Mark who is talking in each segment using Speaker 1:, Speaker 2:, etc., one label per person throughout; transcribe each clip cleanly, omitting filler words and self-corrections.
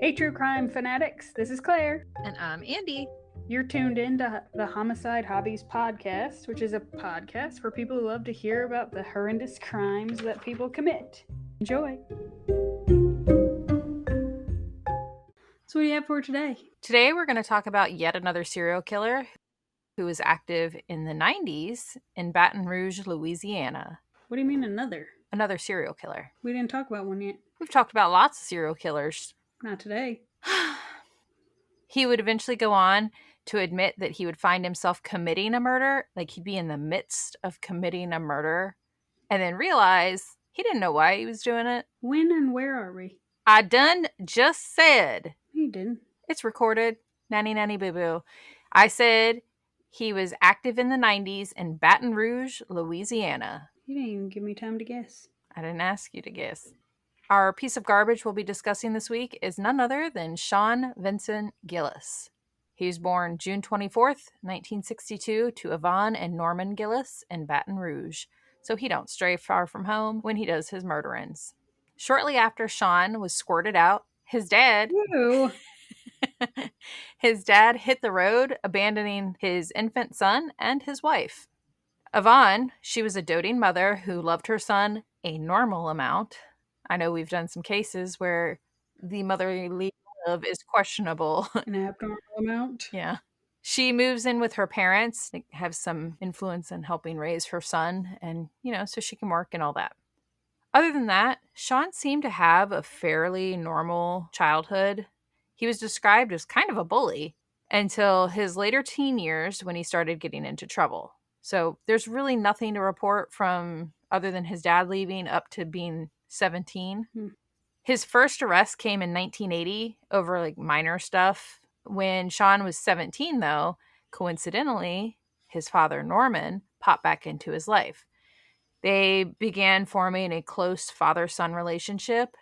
Speaker 1: Hey, true crime fanatics, this is Claire.
Speaker 2: And I'm Andy.
Speaker 1: You're tuned in to the Homicide Hobbies podcast, which is a podcast for people who love to hear about the horrendous crimes that people commit. Enjoy. So what do you have for today?
Speaker 2: Today we're going to talk about yet another serial killer who was active in the 90s in Baton Rouge, Louisiana.
Speaker 1: What do you mean another?
Speaker 2: Another serial killer.
Speaker 1: We didn't talk about one yet.
Speaker 2: We've talked about lots of serial killers.
Speaker 1: Not today.
Speaker 2: He would eventually go on to admit that he would find himself committing a murder, like he'd be in the midst of committing a murder, and then realize he didn't know why he was doing it.
Speaker 1: When and where are we?
Speaker 2: I done just said.
Speaker 1: You didn't.
Speaker 2: It's recorded. Nanny, nanny, boo-boo. I said he was active in the 90s in Baton Rouge, Louisiana.
Speaker 1: You didn't even give me time to guess.
Speaker 2: I didn't ask you to guess. Our piece of garbage we'll be discussing this week is none other than Sean Vincent Gillis. He was born June 24th, 1962 to Yvonne and Norman Gillis in Baton Rouge, so he don't stray far from home when he does his murderings. Shortly after Sean was squirted out, his dad hit the road, abandoning his infant son and his wife. Yvonne, she was a doting mother who loved her son a normal amount. I know we've done some cases where the motherly love is questionable.
Speaker 1: An abnormal amount?
Speaker 2: Yeah. She moves in with her parents, they have some influence in helping raise her son, and, so she can work and all that. Other than that, Sean seemed to have a fairly normal childhood. He was described as kind of a bully until his later teen years when he started getting into trouble. So there's really nothing to report from other than his dad leaving up to being 17. His first arrest came in 1980 over minor stuff. When Sean was 17, though, coincidentally, his father, Norman, popped back into his life. They began forming a close father-son relationship,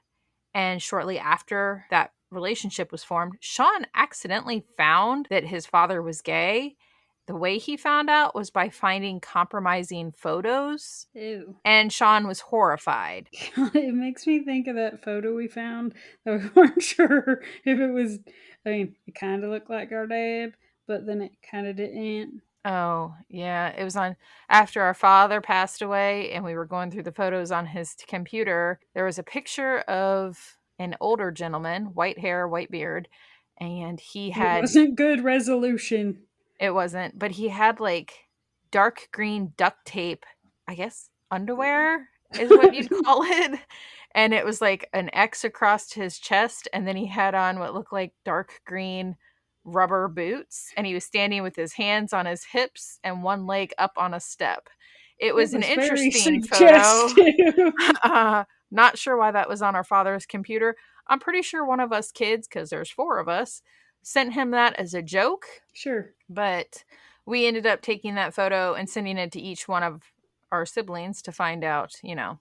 Speaker 2: and shortly after that relationship was formed, Sean accidentally found that his father was gay. The way he found out was by finding compromising photos.
Speaker 1: Ew.
Speaker 2: And Sean was horrified.
Speaker 1: It makes me think of that photo we found that we weren't sure if it was, it kind of looked like our dad, but then it kind of didn't.
Speaker 2: Oh, yeah. It was on after our father passed away and we were going through the photos on his computer. There was a picture of an older gentleman, white hair, white beard, and he had...
Speaker 1: It wasn't good resolution.
Speaker 2: It wasn't, but he had dark green duct tape, I guess, underwear is what you'd call it. And it was an X across his chest. And then he had on what looked like dark green rubber boots. And he was standing with his hands on his hips and one leg up on a step. It was an interesting photo. Not sure why that was on our father's computer. I'm pretty sure one of us kids, because there's 4 of us, sent him that as a joke.
Speaker 1: Sure.
Speaker 2: But we ended up taking that photo and sending it to each one of our siblings to find out, do you know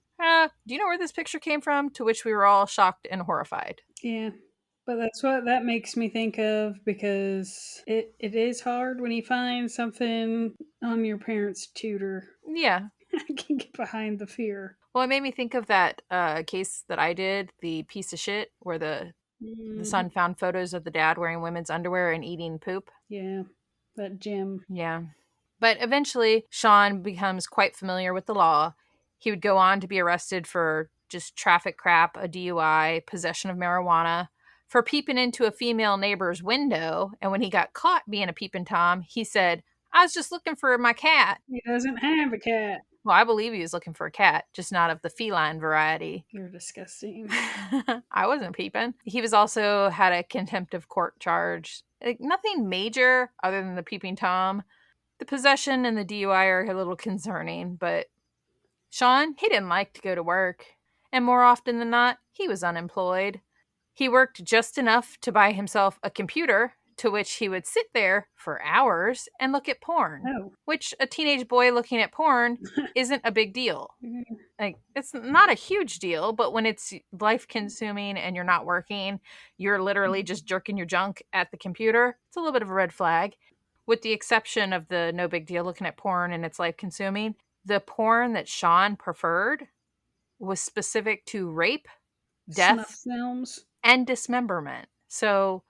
Speaker 2: where this picture came from? To which we were all shocked and horrified.
Speaker 1: Yeah. But that's what that makes me think of, because it is hard when you find something on your parents' tutor.
Speaker 2: Yeah.
Speaker 1: I can get behind the fear.
Speaker 2: Well, it made me think of that case that I did, the piece of shit, where the son found photos of the dad wearing women's underwear and eating poop.
Speaker 1: Yeah, that Jim.
Speaker 2: Yeah. But eventually, Sean becomes quite familiar with the law. He would go on to be arrested for just traffic crap, a DUI, possession of marijuana, for peeping into a female neighbor's window. And when he got caught being a peeping Tom, he said, "I was just looking for my cat."
Speaker 1: He doesn't have a cat.
Speaker 2: Well, I believe he was looking for a cat, just not of the feline variety.
Speaker 1: You're disgusting.
Speaker 2: I wasn't peeping. He was also had a contempt of court charge. Nothing major other than the peeping Tom. The possession and the DUI are a little concerning, but Sean, he didn't like to go to work. And more often than not, he was unemployed. He worked just enough to buy himself a computer, to which he would sit there for hours and look at porn.
Speaker 1: Oh.
Speaker 2: Which a teenage boy looking at porn isn't a big deal. It's not a huge deal, but when it's life-consuming and you're not working, you're literally just jerking your junk at the computer, it's a little bit of a red flag. With the exception of the no big deal looking at porn and it's life-consuming, the porn that Sean preferred was specific to rape, death,
Speaker 1: Snuff films.
Speaker 2: and dismemberment. So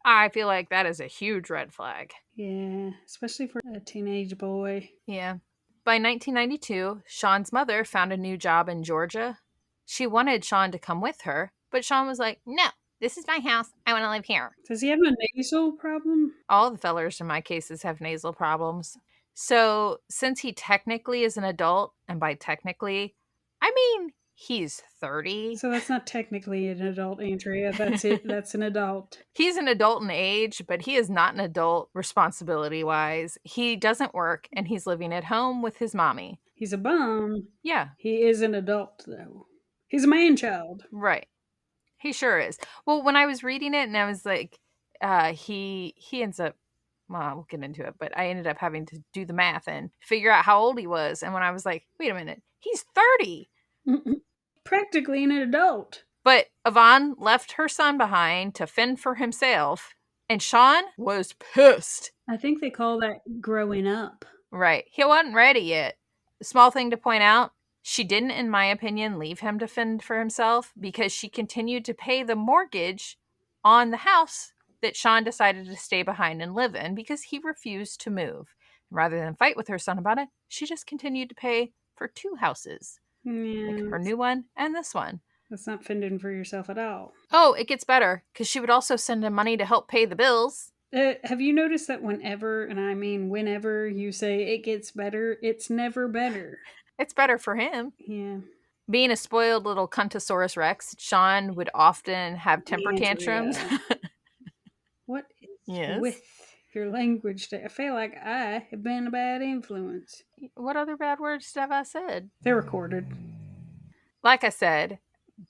Speaker 2: I feel like that is a huge red flag.
Speaker 1: Yeah, especially for a teenage boy.
Speaker 2: Yeah. By 1992, Sean's mother found a new job in Georgia. She wanted Sean to come with her, but Sean was like, no, this is my house. I want to live here.
Speaker 1: Does he have a nasal problem?
Speaker 2: All the fellers in my cases have nasal problems. So, since he technically is an adult, and by technically, I mean he's 30.
Speaker 1: So that's not technically an adult, Andrea. That's it. That's an adult.
Speaker 2: He's an adult in age, but he is not an adult responsibility wise. He doesn't work and he's living at home with his mommy.
Speaker 1: He's a bum.
Speaker 2: Yeah,
Speaker 1: He is an adult, though. He's a man child.
Speaker 2: right. He sure is. Well, when I was reading it and I was like, he ends up, well, we'll get into it, but I ended up having to do the math and figure out how old he was. And when I was like, wait a minute, he's 30.
Speaker 1: Practically an adult.
Speaker 2: But Yvonne left her son behind to fend for himself, and Sean was pissed.
Speaker 1: I think they call that growing up.
Speaker 2: Right. He wasn't ready yet. Small thing to point out, she didn't, in my opinion, leave him to fend for himself because she continued to pay the mortgage on the house that Sean decided to stay behind and live in because he refused to move. Rather than fight with her son about it, she just continued to pay for two houses.
Speaker 1: Yeah,
Speaker 2: Like her new one and this one.
Speaker 1: that's not fending for yourself at all.
Speaker 2: Oh, it gets better because she would also send him money to help pay the bills.
Speaker 1: Have you noticed that whenever, and I mean whenever, you say it gets better, it's never better?
Speaker 2: It's better for him.
Speaker 1: Yeah.
Speaker 2: Being a spoiled little Cuntosaurus Rex, Sean would often have temper tantrums.
Speaker 1: What is
Speaker 2: Yes.
Speaker 1: with your language? I feel like I have been a bad influence.
Speaker 2: What other bad words have I said?
Speaker 1: They're recorded.
Speaker 2: Like I said,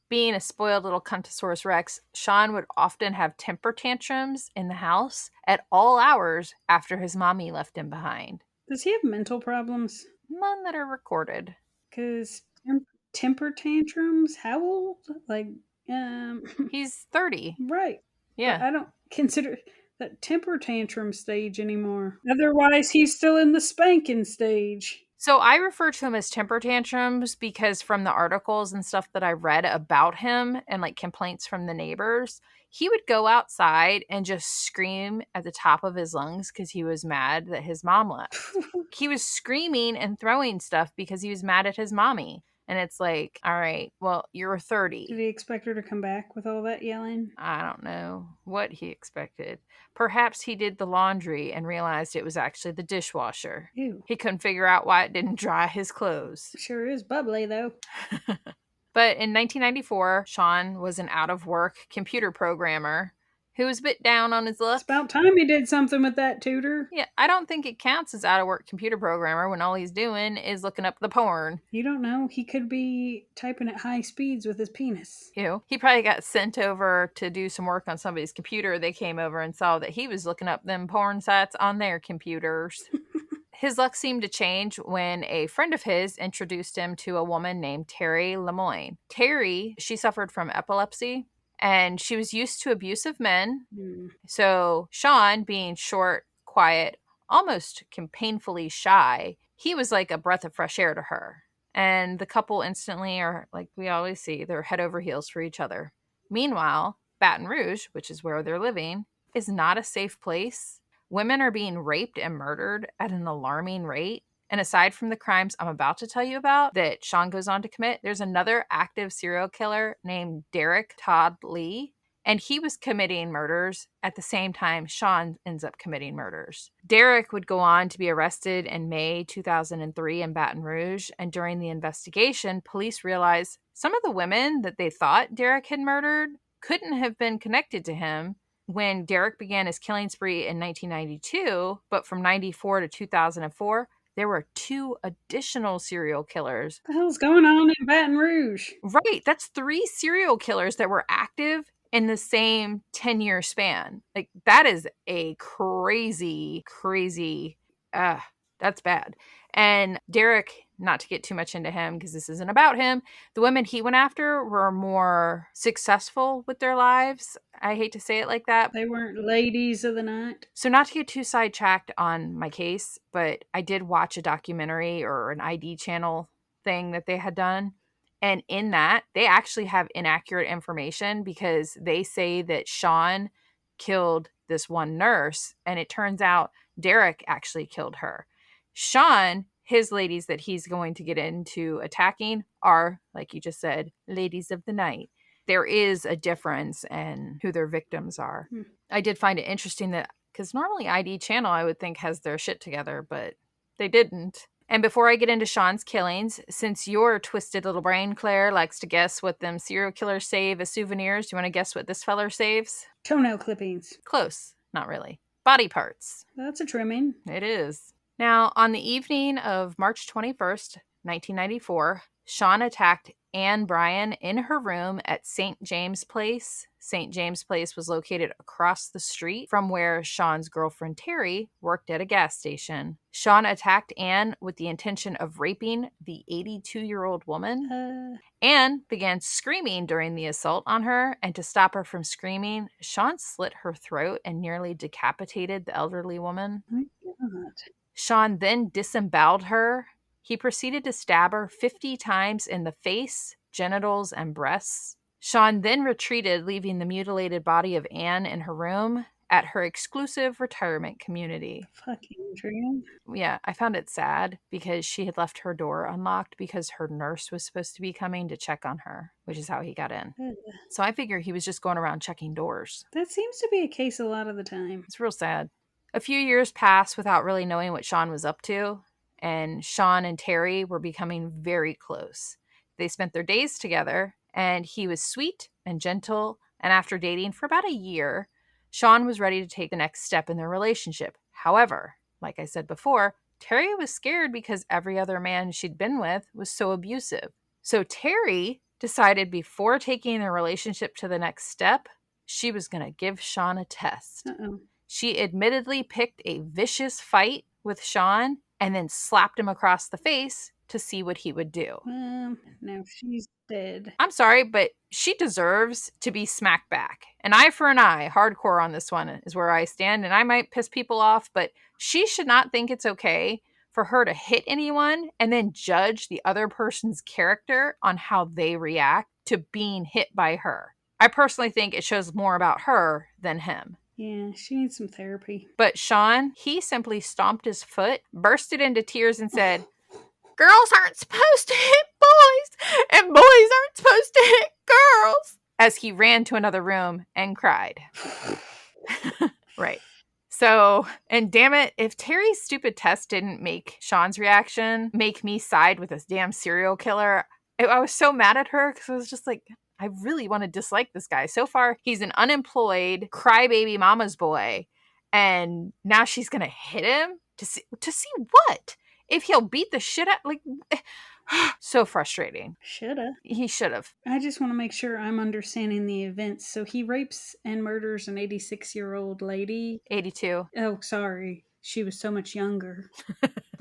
Speaker 2: being a spoiled little Cuntosaurus Rex, Sean would often have temper tantrums in the house at all hours after his mommy left him behind.
Speaker 1: Does he have mental problems?
Speaker 2: None that are recorded.
Speaker 1: Because temper tantrums? How old? Like,
Speaker 2: He's 30.
Speaker 1: right.
Speaker 2: Yeah.
Speaker 1: But I don't consider that temper tantrum stage anymore. Otherwise, he's still in the spanking stage.
Speaker 2: So I refer to him as temper tantrums because from the articles and stuff that I read about him and like complaints from the neighbors, he would go outside and just scream at the top of his lungs because he was mad that his mom left. He was screaming and throwing stuff because he was mad at his mommy. And it's like, all right, well, you're 30.
Speaker 1: Did he expect her to come back with all that yelling?
Speaker 2: I don't know what he expected. Perhaps he did the laundry and realized it was actually the dishwasher.
Speaker 1: Ew.
Speaker 2: He couldn't figure out why it didn't dry his clothes.
Speaker 1: Sure is bubbly, though.
Speaker 2: But in 1994, Sean was an out-of-work computer programmer who was a bit down on his luck.
Speaker 1: It's about time he did something with that tutor.
Speaker 2: Yeah, I don't think it counts as out-of-work computer programmer when all he's doing is looking up the porn.
Speaker 1: You don't know. He could be typing at high speeds with his penis.
Speaker 2: Ew. He probably got sent over to do some work on somebody's computer. They came over and saw that he was looking up them porn sites on their computers. His luck seemed to change when a friend of his introduced him to a woman named Terry Lemoyne. Terry, she suffered from epilepsy and she was used to abusive men. So Sean, being short, quiet, almost painfully shy, he was like a breath of fresh air to her. And the couple instantly are, like we always see, they're head over heels for each other. Meanwhile, Baton Rouge, which is where they're living, is not a safe place. Women are being raped and murdered at an alarming rate. And aside from the crimes I'm about to tell you about that Sean goes on to commit, there's another active serial killer named Derek Todd Lee. And he was committing murders at the same time Sean ends up committing murders. Derek would go on to be arrested in May 2003 in Baton Rouge. And during the investigation, police realized some of the women that they thought Derek had murdered couldn't have been connected to him when Derek began his killing spree in 1992. But from 94 to 2004, there were 2 additional serial killers.
Speaker 1: What the hell's going on in Baton Rouge?
Speaker 2: Right. That's 3 serial killers that were active in the same 10-year span. Like, that is a crazy, that's bad. And Derek, not to get too much into him because this isn't about him, the women he went after were more successful with their lives. I hate to say it like that.
Speaker 1: They weren't ladies of the night.
Speaker 2: So not to get too sidetracked on my case, but I did watch a documentary or an ID channel thing that they had done. And in that, they actually have inaccurate information because they say that Sean killed this one nurse, and it turns out Derek actually killed her. Sean, his ladies that he's going to get into attacking are, like you just said, ladies of the night. There is a difference in who their victims are. I did find it interesting that, because normally ID Channel, I would think, has their shit together, but they didn't. And before I get into Sean's killings, since your twisted little brain, Claire, likes to guess what them serial killers save as souvenirs, do you want to guess what this feller saves?
Speaker 1: Toenail clippings.
Speaker 2: Close. Not really. Body parts.
Speaker 1: That's a trimming.
Speaker 2: It is. Now, on the evening of March 21st, 1994, Sean attacked Anne Bryan in her room at St. James Place. St. James Place was located across the street from where Sean's girlfriend Terry worked at a gas station. Sean attacked Anne with the intention of raping the 82-year-old woman. Anne began screaming during the assault on her, and to stop her from screaming, Sean slit her throat and nearly decapitated the elderly woman.
Speaker 1: My God.
Speaker 2: Sean then disemboweled her. He proceeded to stab her 50 times in the face, genitals, and breasts. Sean then retreated, leaving the mutilated body of Anne in her room at her exclusive retirement community.
Speaker 1: Fucking Adrian.
Speaker 2: Yeah, I found it sad because she had left her door unlocked because her nurse was supposed to be coming to check on her, which is how he got in. So I figure he was just going around checking doors.
Speaker 1: That seems to be a case a lot of the time.
Speaker 2: It's real sad. A few years passed without really knowing what Sean was up to, and Sean and Terry were becoming very close. They spent their days together, and he was sweet and gentle, and after dating for about a year, Sean was ready to take the next step in their relationship. However, like I said before, Terry was scared because every other man she'd been with was so abusive. So Terry decided before taking the relationship to the next step, she was going to give Sean a test.
Speaker 1: Uh-oh.
Speaker 2: She admittedly picked a vicious fight with Sean and then slapped him across the face to see what he would do.
Speaker 1: Now she's dead.
Speaker 2: I'm sorry, but she deserves to be smacked back. An eye for an eye, hardcore on this one is where I stand, and I might piss people off, but she should not think it's okay for her to hit anyone and then judge the other person's character on how they react to being hit by her. I personally think it shows more about her than him.
Speaker 1: Yeah, she needs some therapy.
Speaker 2: But Sean, he simply stomped his foot, bursted into tears, and said, "Girls aren't supposed to hit boys, and boys aren't supposed to hit girls," as he ran to another room and cried. Right. So, and damn it, if Terry's stupid test didn't make Sean's reaction make me side with this damn serial killer, I was so mad at her because I was just like, I really want to dislike this guy. So far, he's an unemployed crybaby mama's boy, and now she's gonna hit him to see what? If he'll beat the shit out, like, so frustrating.
Speaker 1: Shoulda.
Speaker 2: He should have.
Speaker 1: I just want to make sure I'm understanding the events. So he rapes and murders an 86-year-old lady.
Speaker 2: 82.
Speaker 1: Oh, sorry. She was so much younger.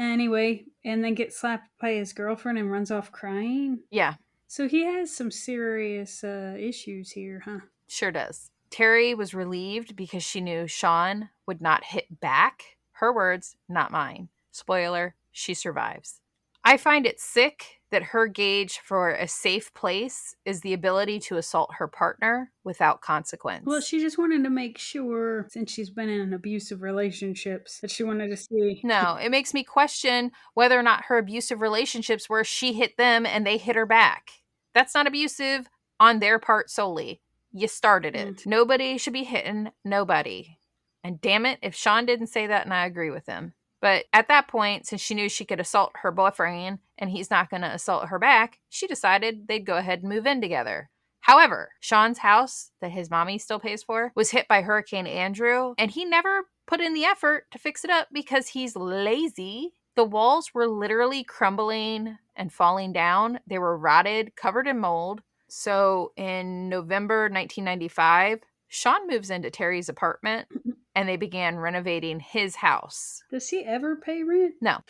Speaker 1: Anyway, and then gets slapped by his girlfriend and runs off crying.
Speaker 2: Yeah.
Speaker 1: So he has some serious issues here, huh?
Speaker 2: Sure does. Terry was relieved because she knew Sean would not hit back. Her words, not mine. Spoiler, she survives. I find it sick that her gauge for a safe place is the ability to assault her partner without consequence.
Speaker 1: Well, she just wanted to make sure, since she's been in abusive relationships, that she wanted to see.
Speaker 2: No, it makes me question whether or not her abusive relationships where she hit them and they hit her back. That's not abusive on their part solely. You started it. Nobody should be hitting nobody. And damn it, if Sean didn't say that, and I agree with him. But at that point, since she knew she could assault her boyfriend and he's not going to assault her back, she decided they'd go ahead and move in together. However, Sean's house that his mommy still pays for was hit by Hurricane Andrew, and he never put in the effort to fix it up because he's lazy. The walls were literally crumbling and falling down. They were rotted, covered in mold. So in November 1995, Sean moves into Terry's apartment and they began renovating his house.
Speaker 1: Does he ever pay rent?
Speaker 2: No.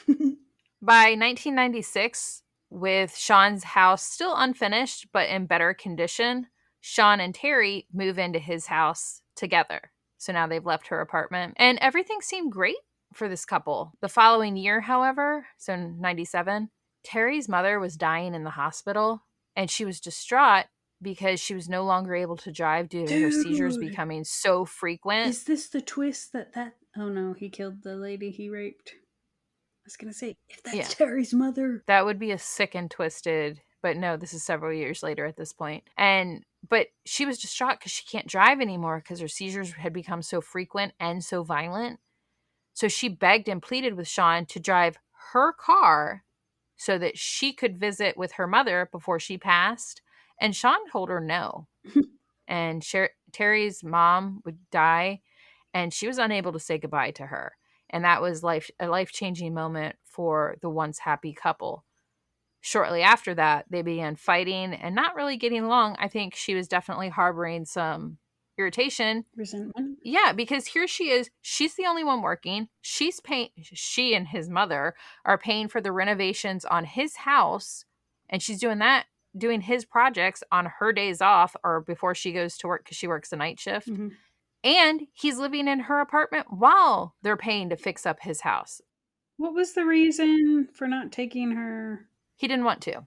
Speaker 2: By 1996, with Sean's house still unfinished but in better condition, Sean and Terry move into his house together. So now they've left her apartment and everything seemed great for this couple. The following year, however, so in 97, Terry's mother was dying in the hospital And she was distraught because she was no longer able to drive due to her seizures
Speaker 1: Dude,
Speaker 2: becoming so frequent.
Speaker 1: is this the twist that? Oh no, he killed the lady he raped. I was gonna say, if
Speaker 2: Yeah.
Speaker 1: that's Terry's mother.
Speaker 2: That would be a sick and twisted, but no, this is several years later at this point. But she was distraught because she can't drive anymore because her seizures had become so frequent and so violent. So she begged and pleaded with Sean to drive her car so that she could visit with her mother before she passed. And Sean told her no. And Terry's mom would die, and she was unable to say goodbye to her. And that was a life-changing moment for the once happy couple. Shortly after that, they began fighting and not really getting along. I think she was definitely harboring some irritation.
Speaker 1: Resentment.
Speaker 2: Yeah, because here she is. She's the only one working. She and his mother are paying for the renovations on his house, and she's doing his projects on her days off or before she goes to work because she works the night shift.
Speaker 1: Mm-hmm.
Speaker 2: And he's living in her apartment while they're paying to fix up his house.
Speaker 1: What was the reason for not taking her?
Speaker 2: He didn't want to.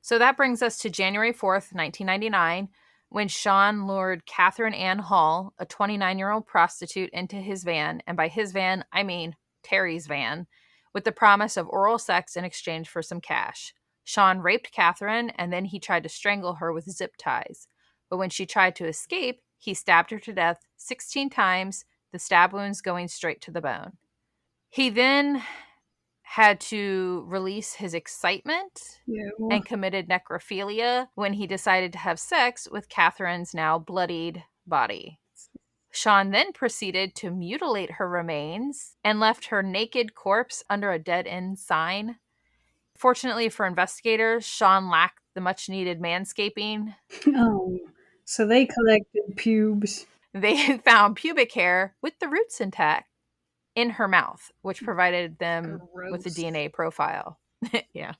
Speaker 2: So that brings us to January 4th, 1999, when Sean lured Catherine Ann Hall, a 29-year-old prostitute, into his van, and by his van, I mean Terry's van, with the promise of oral sex in exchange for some cash. Sean raped Catherine, and then he tried to strangle her with zip ties. But when she tried to escape, he stabbed her to death 16 times, the stab wounds going straight to the bone. He then had to release his excitement and committed necrophilia when he decided to have sex with Catherine's now bloodied body. Sean then proceeded to mutilate her remains and left her naked corpse under a dead-end sign. Fortunately for investigators, Sean lacked the much-needed manscaping.
Speaker 1: Oh, so they collected pubes.
Speaker 2: They found pubic hair with the roots intact in her mouth, which provided them with a DNA profile. Yeah.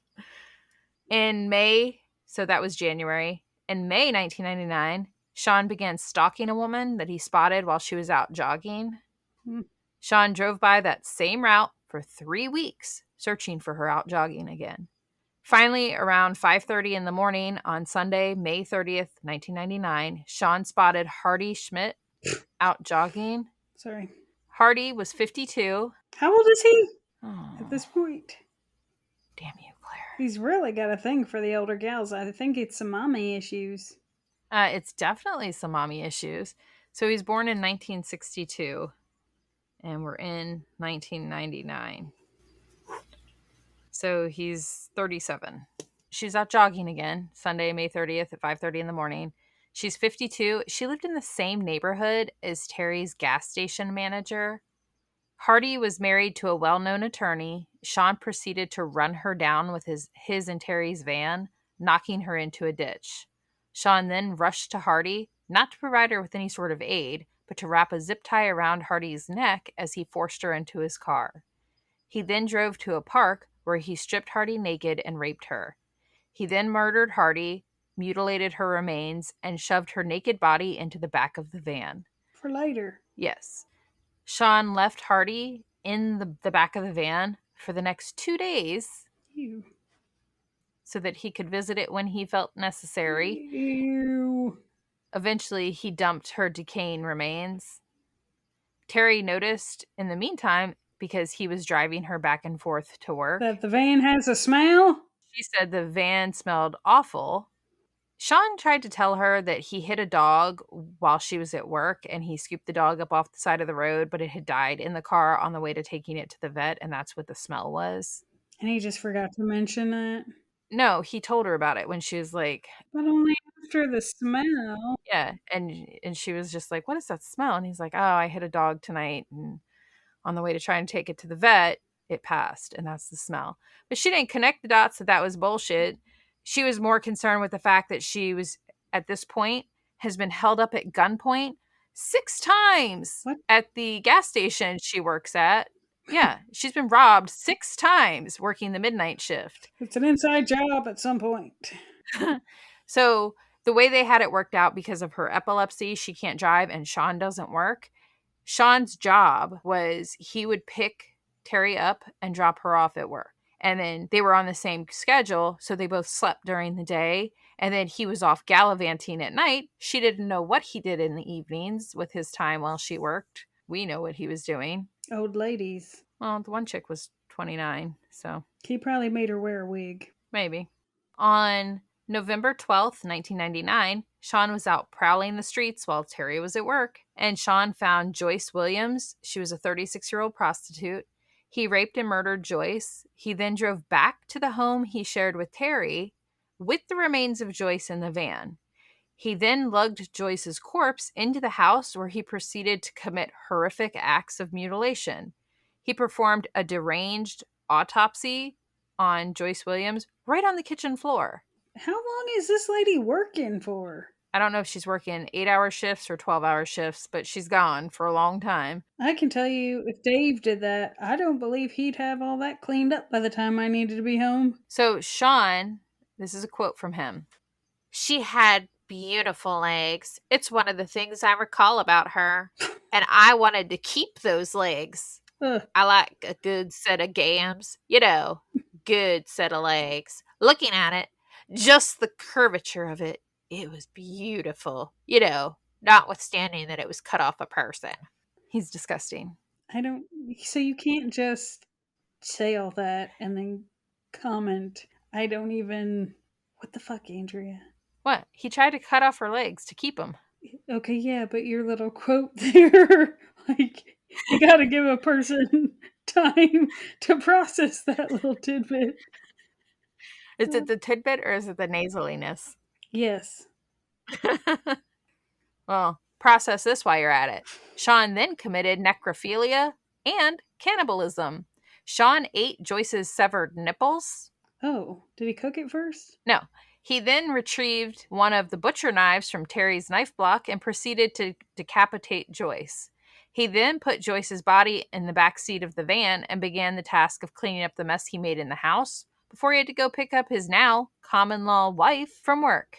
Speaker 2: In May, so that was January, in May 1999, Sean began stalking a woman that he spotted while she was out jogging. Sean drove by that same route for 3 weeks, searching for her out jogging again. Finally, around 5:30 in the morning on Sunday, May 30th, 1999, Sean spotted Hardy Schmidt out jogging.
Speaker 1: Sorry.
Speaker 2: Hardy was 52.
Speaker 1: How old is he
Speaker 2: Oh,
Speaker 1: at this point?
Speaker 2: damn you, Claire.
Speaker 1: He's really got a thing for the older gals. I think it's some mommy issues.
Speaker 2: It's definitely some mommy issues. So he was born in 1962, and we're in 1999. So he's 37. She's out jogging again, Sunday, May 30th at 5:30 in the morning. She's 52. She lived in the same neighborhood as Terry's gas station manager. Hardy was married to a well-known attorney. Sean proceeded to run her down with his and Terry's van, knocking her into a ditch. Sean then rushed to Hardy, not to provide her with any sort of aid, but to wrap a zip tie around Hardy's neck as he forced her into his car. He then drove to a park where he stripped Hardy naked and raped her. He then murdered Hardy, mutilated her remains, and shoved her naked body into the back of the van.
Speaker 1: For later.
Speaker 2: Yes. Sean left Hardy in the back of the van for the next 2 days.
Speaker 1: Ew.
Speaker 2: So that he could visit it when he felt necessary.
Speaker 1: Ew.
Speaker 2: Eventually, he dumped her decaying remains. Terry noticed in the meantime, because he was driving her back and forth to work,
Speaker 1: that the van has a smell?
Speaker 2: She said the van smelled awful. Sean tried to tell her that he hit a dog while she was at work, and he scooped the dog up off the side of the road, but it had died in the car on the way to taking it to the vet, and that's what the smell was.
Speaker 1: And he just forgot to mention that?
Speaker 2: No, he told her about it when she was like...
Speaker 1: But only after the smell.
Speaker 2: Yeah, and she was just like, what is that smell? And he's like, oh, I hit a dog tonight, and on the way to try and take it to the vet, it passed, and that's the smell. But she didn't connect the dots that was bullshit. She was more concerned with the fact that she was, at this point, has been held up at gunpoint 6 times at the gas station she works at. Yeah, she's been robbed 6 times working the midnight shift.
Speaker 1: It's an inside job at some point.
Speaker 2: So the way they had it worked out, because of her epilepsy, she can't drive and Sean doesn't work. Sean's job was he would pick Terry up and drop her off at work. And then they were on the same schedule, so they both slept during the day. And then he was off gallivanting at night. She didn't know what he did in the evenings with his time while she worked. We know what he was doing.
Speaker 1: Old ladies.
Speaker 2: Well, the one chick was 29, so
Speaker 1: He probably made her wear a wig.
Speaker 2: maybe. On November 12th, 1999, Sean was out prowling the streets while Terry was at work, and Sean found Joyce Williams. She was a 36-year-old prostitute. He raped and murdered Joyce. He then drove back to the home he shared with Terry with the remains of Joyce in the van. He then lugged Joyce's corpse into the house where he proceeded to commit horrific acts of mutilation. He performed a deranged autopsy on Joyce Williams right on the kitchen floor.
Speaker 1: How long is this lady working for?
Speaker 2: I don't know if she's working 8-hour shifts or 12-hour shifts, but she's gone for a long time.
Speaker 1: I can tell you, if Dave did that, I don't believe he'd have all that cleaned up by the time I needed to be home.
Speaker 2: So Sean, this is a quote from him.
Speaker 3: She had beautiful legs. It's one of the things I recall about her. And I wanted to keep those legs.
Speaker 1: Ugh.
Speaker 3: I like a good set of gams. Good set of legs. Looking at it, just the curvature of it, it was beautiful. Notwithstanding that it was cut off a person.
Speaker 2: He's disgusting.
Speaker 1: So you can't just say all that and then comment. What the fuck, Andrea?
Speaker 2: What? He tried to cut off her legs to keep them.
Speaker 1: Okay, yeah, but your little quote there, you gotta give a person time to process that little tidbit.
Speaker 2: Is it the tidbit or is it the nasaliness?
Speaker 1: Yes.
Speaker 2: Well, process this while you're at it. Sean then committed necrophilia and cannibalism. Sean ate Joyce's severed nipples.
Speaker 1: Oh, did he cook it first?
Speaker 2: No. He then retrieved one of the butcher knives from Terry's knife block and proceeded to decapitate Joyce. He then put Joyce's body in the back seat of the van and began the task of cleaning up the mess he made in the house before he had to go pick up his now common-law wife from work.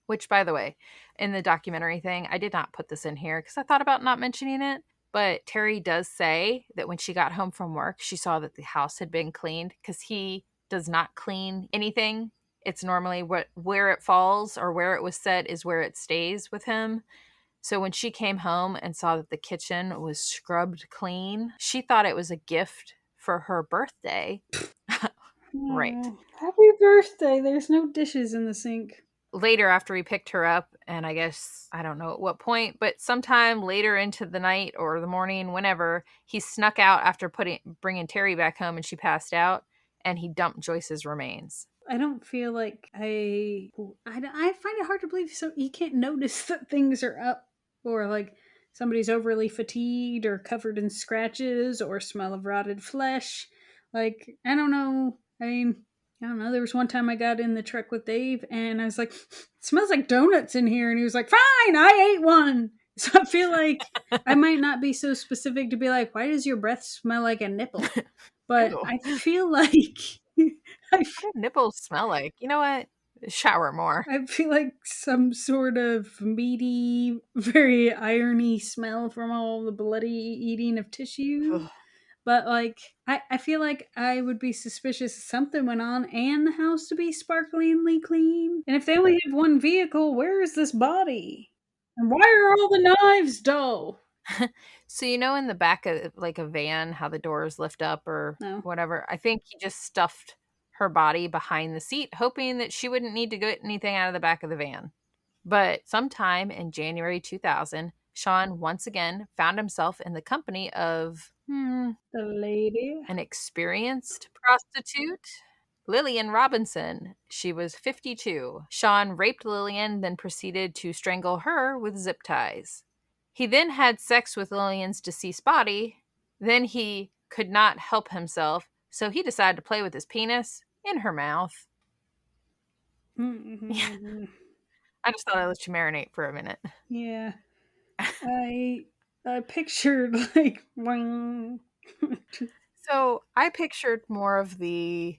Speaker 2: Which, by the way, in the documentary thing, I did not put this in here because I thought about not mentioning it. But Terry does say that when she got home from work, she saw that the house had been cleaned because he does not clean anything. It's normally where it falls or where it was set is where it stays with him. So when she came home and saw that the kitchen was scrubbed clean, she thought it was a gift for her birthday. Right.
Speaker 1: Happy birthday. There's no dishes in the sink.
Speaker 2: Later, after he picked her up, and I guess, I don't know at what point, but sometime later into the night or the morning, whenever, he snuck out after bringing Terry back home and she passed out, and he dumped Joyce's remains.
Speaker 1: I don't feel like I find it hard to believe so you can't notice that things are up or like somebody's overly fatigued or covered in scratches or smell of rotted flesh. Like, I don't know. I don't know. There was one time I got in the truck with Dave and I was like, it smells like donuts in here. And he was like, fine, I ate one. So I feel like I might not be so specific to be like, why does your breath smell like a nipple? But
Speaker 2: Ew.
Speaker 1: I feel like
Speaker 2: What do nipples smell like? You know what? Shower more.
Speaker 1: I feel like some sort of meaty, very irony smell from all the bloody eating of tissue.
Speaker 2: Ugh.
Speaker 1: But like, I feel like I would be suspicious something went on and the house to be sparklingly clean. And if they only have one vehicle, where is this body? And why are all the knives dull?
Speaker 2: So you know in the back of like a van how the doors lift up or
Speaker 1: No.
Speaker 2: whatever? I think he just stuffed her body behind the seat, hoping that she wouldn't need to get anything out of the back of the van. But sometime in January 2000, Sean once again found himself in the company of
Speaker 1: The lady.
Speaker 2: an experienced prostitute, Lillian Robinson. She was 52. Sean raped Lillian, then proceeded to strangle her with zip ties. He then had sex with Lillian's deceased body. Then he could not help himself, so he decided to play with his penis in her mouth.
Speaker 1: Mm-hmm.
Speaker 2: I just thought I'd let you marinate for a minute.
Speaker 1: Yeah. I pictured like boing.
Speaker 2: So I pictured more of the,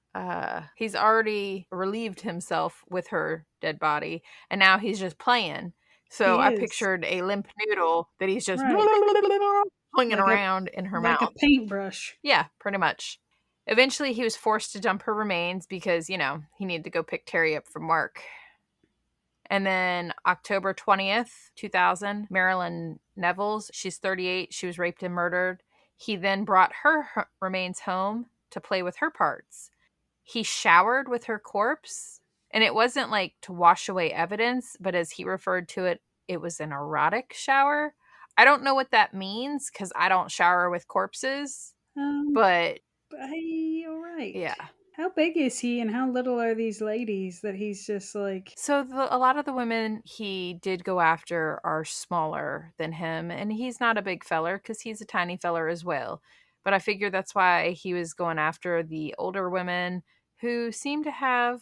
Speaker 2: he's already relieved himself with her dead body, and now he's just playing. So I pictured a limp noodle that he's just
Speaker 1: Right.
Speaker 2: flinging
Speaker 1: Like
Speaker 2: around in her
Speaker 1: like
Speaker 2: mouth.
Speaker 1: a paintbrush.
Speaker 2: Yeah, pretty much. Eventually, he was forced to dump her remains because, he needed to go pick Terry up from work. And then October 20th, 2000, Marilyn Nevels, she's 38, she was raped and murdered. He then brought her remains home to play with her parts. He showered with her corpse, and it wasn't like to wash away evidence, but as he referred to it, it was an erotic shower. I don't know what that means because I don't shower with corpses, but
Speaker 1: All right.
Speaker 2: yeah.
Speaker 1: How big is he, and how little are these ladies that he's just like?
Speaker 2: So a lot of the women he did go after are smaller than him, and he's not a big feller because he's a tiny feller as well. But I figure that's why he was going after the older women who seem to have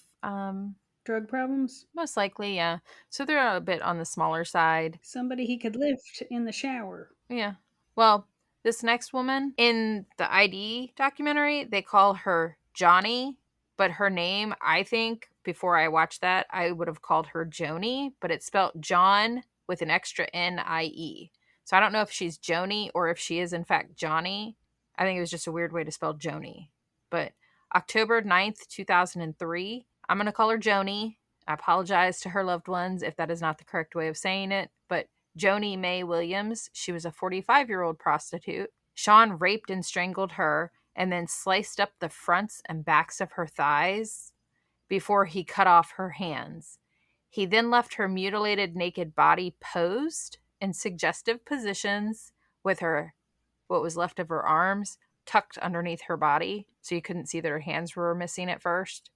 Speaker 1: Drug problems?
Speaker 2: most likely, yeah. So they're a bit on the smaller side.
Speaker 1: Somebody he could lift in the shower.
Speaker 2: Yeah. Well, this next woman in the ID documentary, they call her Johnny, but her name, I think, before I watched that, I would have called her Joni, but it's spelled John with an extra N-I-E. So I don't know if she's Joni or if she is, in fact, Johnny. I think it was just a weird way to spell Joni. But October 9th, 2003, I'm going to call her Joni. I apologize to her loved ones if that is not the correct way of saying it, but Joni Mae Williams, she was a 45-year-old prostitute. Sean raped and strangled her and then sliced up the fronts and backs of her thighs before he cut off her hands. He then left her mutilated naked body posed in suggestive positions with what was left of her arms tucked underneath her body, so you couldn't see that her hands were missing at first.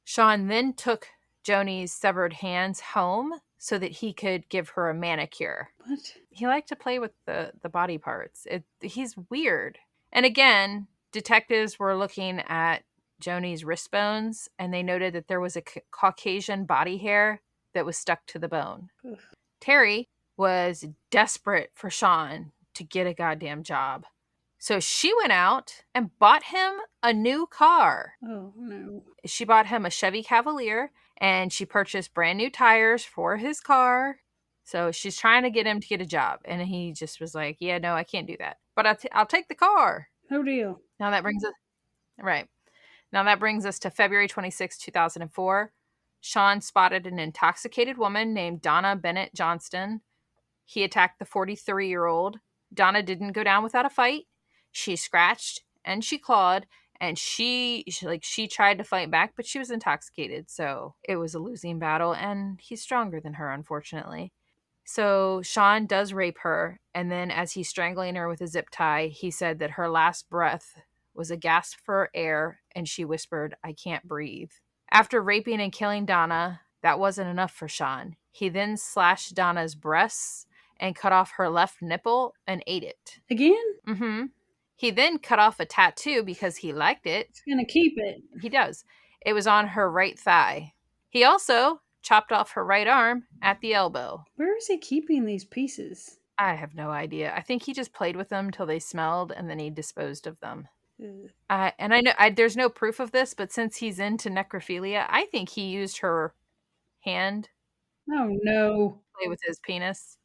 Speaker 2: Sean then took Joni's severed hands home so that he could give her a manicure.
Speaker 1: What?
Speaker 2: He liked to play with the body parts. He's weird. And again, detectives were looking at Joni's wrist bones, and they noted that there was a Caucasian body hair that was stuck to the bone.
Speaker 1: Ugh.
Speaker 2: Terry was desperate for Sean to get a goddamn job. So she went out and bought him a new car.
Speaker 1: Oh, no.
Speaker 2: She bought him a Chevy Cavalier, and she purchased brand new tires for his car. So she's trying to get him to get a job. And he just was like, yeah, no, I can't do that. But I'll take the car.
Speaker 1: No deal.
Speaker 2: Now that brings us, right. Now that brings us to February 26, 2004. Sean spotted an intoxicated woman named Donna Bennett Johnston. He attacked the 43-year-old. Donna didn't go down without a fight. She scratched and she clawed, and she tried to fight back, but she was intoxicated, so it was a losing battle, and he's stronger than her, unfortunately. So Sean does rape her, and then as he's strangling her with a zip tie, he said that her last breath was a gasp for air, and she whispered, "I can't breathe." After raping and killing Donna, that wasn't enough for Sean. He then slashed Donna's breasts and cut off her left nipple and ate it.
Speaker 1: Again?
Speaker 2: Mm-hmm. He then cut off a tattoo because he liked it.
Speaker 1: He's gonna keep it.
Speaker 2: He does. It was on her right thigh. He also chopped off her right arm at the elbow.
Speaker 1: Where is he keeping these pieces?
Speaker 2: I have no idea. I think he just played with them till they smelled, and then he disposed of them. And I know there's no proof of this, but since he's into necrophilia, I think he used her hand
Speaker 1: Oh, no.
Speaker 2: to play with his penis.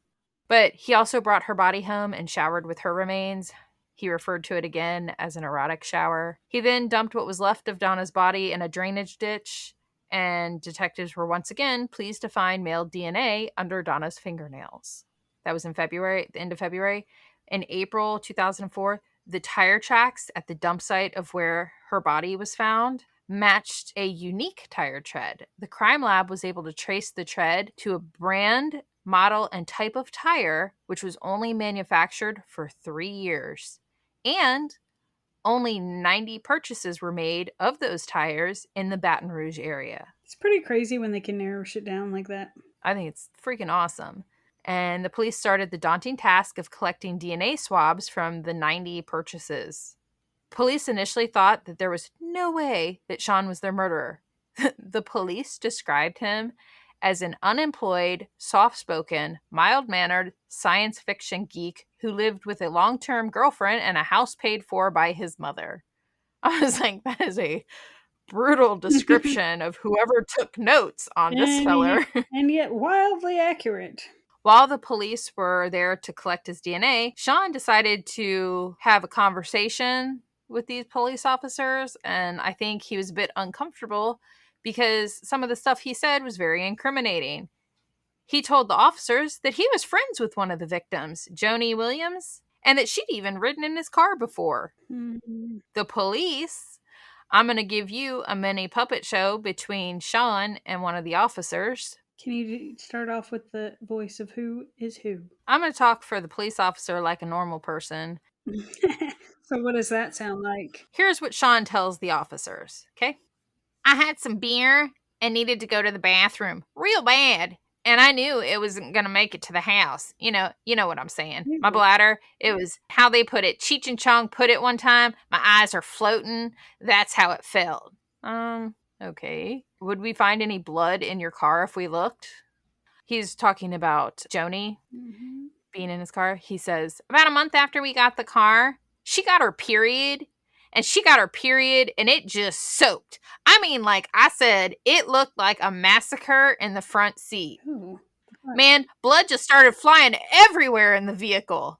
Speaker 2: But he also brought her body home and showered with her remains. He referred to it again as an erotic shower. He then dumped what was left of Donna's body in a drainage ditch, and detectives were once again pleased to find male DNA under Donna's fingernails. That was in February, the end of February. In April 2004, the tire tracks at the dump site of where her body was found matched a unique tire tread. The crime lab was able to trace the tread to a brand, model, and type of tire which was only manufactured for 3 years. And only 90 purchases were made of those tires in the Baton Rouge area.
Speaker 1: It's pretty crazy when they can narrow shit down like that.
Speaker 2: I think it's freaking awesome. And the police started the daunting task of collecting DNA swabs from the 90 purchases. Police initially thought that there was no way that Sean was their murderer. The police described him as an unemployed, soft-spoken, mild-mannered science fiction geek who lived with a long-term girlfriend and a house paid for by his mother. I was like, that is a brutal description of whoever took notes on this feller.
Speaker 1: And yet wildly accurate.
Speaker 2: While the police were there to collect his DNA, Sean decided to have a conversation with these police officers, and I think he was a bit uncomfortable because some of the stuff he said was very incriminating. He told the officers that he was friends with one of the victims, Joni Williams, and that she'd even ridden in his car before.
Speaker 1: Mm.
Speaker 2: The police, I'm going to give you a mini puppet show between Sean and one of the officers.
Speaker 1: Can you start off with the voice of who is who?
Speaker 2: I'm going to talk for the police officer like a normal person.
Speaker 1: So what does that sound like?
Speaker 2: Here's what Sean tells the officers, okay?
Speaker 3: I had some beer and needed to go to the bathroom real bad. And I knew it wasn't going to make it to the house. You know what I'm saying. My bladder, it was how they put it. Cheech and Chong put it one time. My eyes are floating. That's how it felt.
Speaker 2: Okay. Would we find any blood in your car if we looked? He's talking about Joni being in his car. He says,
Speaker 3: about a month after we got the car, she got her period. And she got her period and it just soaked. I mean, like I said, it looked like a massacre in the front seat.
Speaker 1: Ooh.
Speaker 3: Man, blood just started flying everywhere in the vehicle.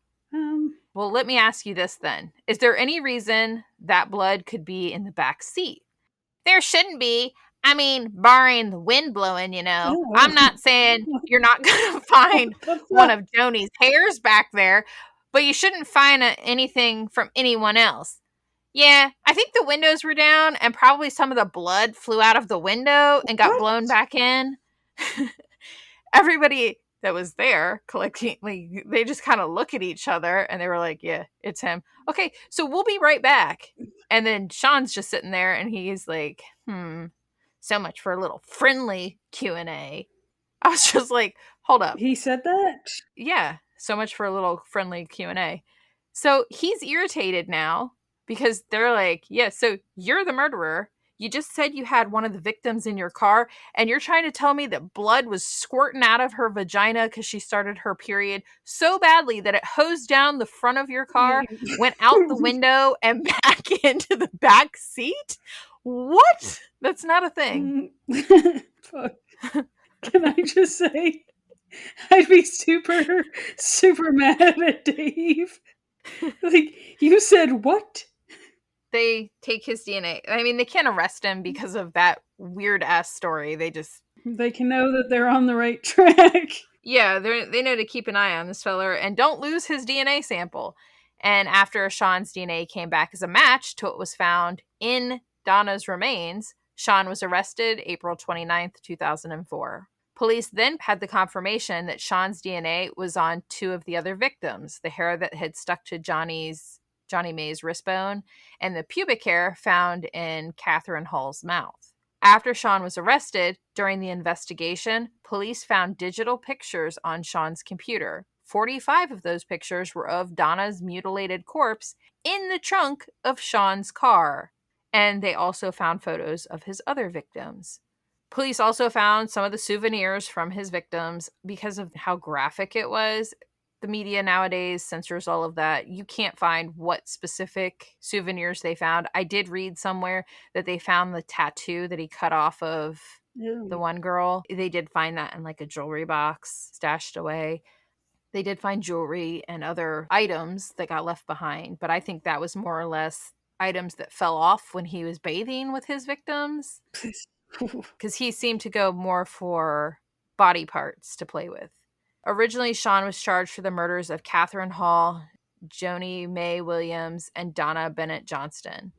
Speaker 2: Well, let me ask you this then. Is there any reason that blood could be in the back seat?
Speaker 3: There shouldn't be. I mean, barring the wind blowing,
Speaker 1: Oh.
Speaker 3: I'm not saying you're not going to find one of Joni's hairs back there, but you shouldn't find anything from anyone else. Yeah, I think the windows were down and probably some of the blood flew out of the window and got blown back in.
Speaker 2: Everybody that was there collectively, they just kind of look at each other and they were like, yeah, it's him. Okay, so we'll be right back. And then Sean's just sitting there and he's like, so much for a little friendly Q&A. I was just like, hold up.
Speaker 1: He said that?
Speaker 2: Yeah, so much for a little friendly Q&A. So he's irritated now because they're like, yeah, so you're the murderer. You just said you had one of the victims in your car, and you're trying to tell me that blood was squirting out of her vagina because she started her period so badly that it hosed down the front of your car, went out the window, and back into the back seat? What? That's not a thing.
Speaker 1: Fuck. Can I just say, I'd be super, super mad at Dave. Like, you said what?
Speaker 2: They take his DNA. I mean, they can't arrest him because of that weird ass story. They
Speaker 1: can know that they're on the right track.
Speaker 2: Yeah, they know to keep an eye on this feller and don't lose his DNA sample. And after Sean's DNA came back as a match to what was found in Donna's remains, Sean was arrested April 29th, 2004. Police then had the confirmation that Sean's DNA was on two of the other victims, the hair that had stuck to Johnny May's wrist bone, and the pubic hair found in Catherine Hall's mouth. After Sean was arrested, during the investigation, police found digital pictures on Sean's computer. 45 of those pictures were of Donna's mutilated corpse in the trunk of Sean's car. And they also found photos of his other victims. Police also found some of the souvenirs from his victims because of how graphic it was. The media nowadays censors all of that. You can't find what specific souvenirs they found. I did read somewhere that they found the tattoo that he cut off of the one girl. They did find that in like a jewelry box stashed away. They did find jewelry and other items that got left behind, but I think that was more or less items that fell off when he was bathing with his victims. Because he seemed to go more for body parts to play with. Originally, Sean was charged for the murders of Catherine Hall, Joni May Williams, and Donna Bennett Johnston.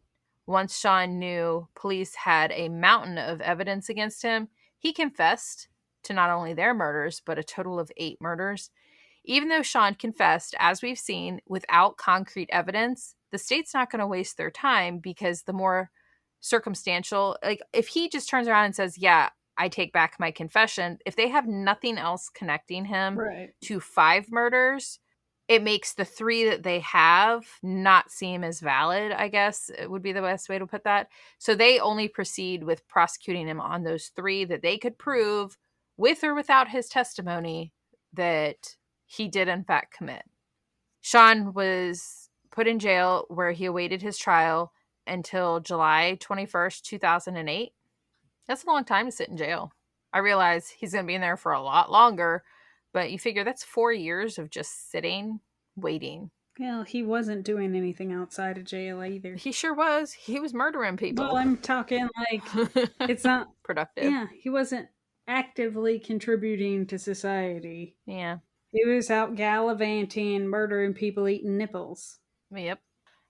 Speaker 2: Once Sean knew police had a mountain of evidence against him, he confessed to not only their murders, but a total of 8 murders. Even though Sean confessed, as we've seen, without concrete evidence, the state's not going to waste their time because the more circumstantial, like if he just turns around and says, yeah, I take back my confession, if they have nothing else connecting him to 5 murders, it makes the 3 that they have not seem as valid, I guess it would be the best way to put that. So they only proceed with prosecuting him on those 3 that they could prove, with or without his testimony, that he did in fact commit. Sean was put in jail where he awaited his trial until July 21st, 2008. That's a long time to sit in jail. I realize he's going to be in there for a lot longer, but you figure that's 4 years of just sitting, waiting.
Speaker 1: Well, he wasn't doing anything outside of jail either.
Speaker 2: He sure was. He was murdering
Speaker 1: Well,
Speaker 2: people.
Speaker 1: I'm talking like it's not.
Speaker 2: Productive.
Speaker 1: Yeah, he wasn't actively contributing to society.
Speaker 2: Yeah.
Speaker 1: He was out gallivanting, murdering people, eating nipples.
Speaker 2: Yep.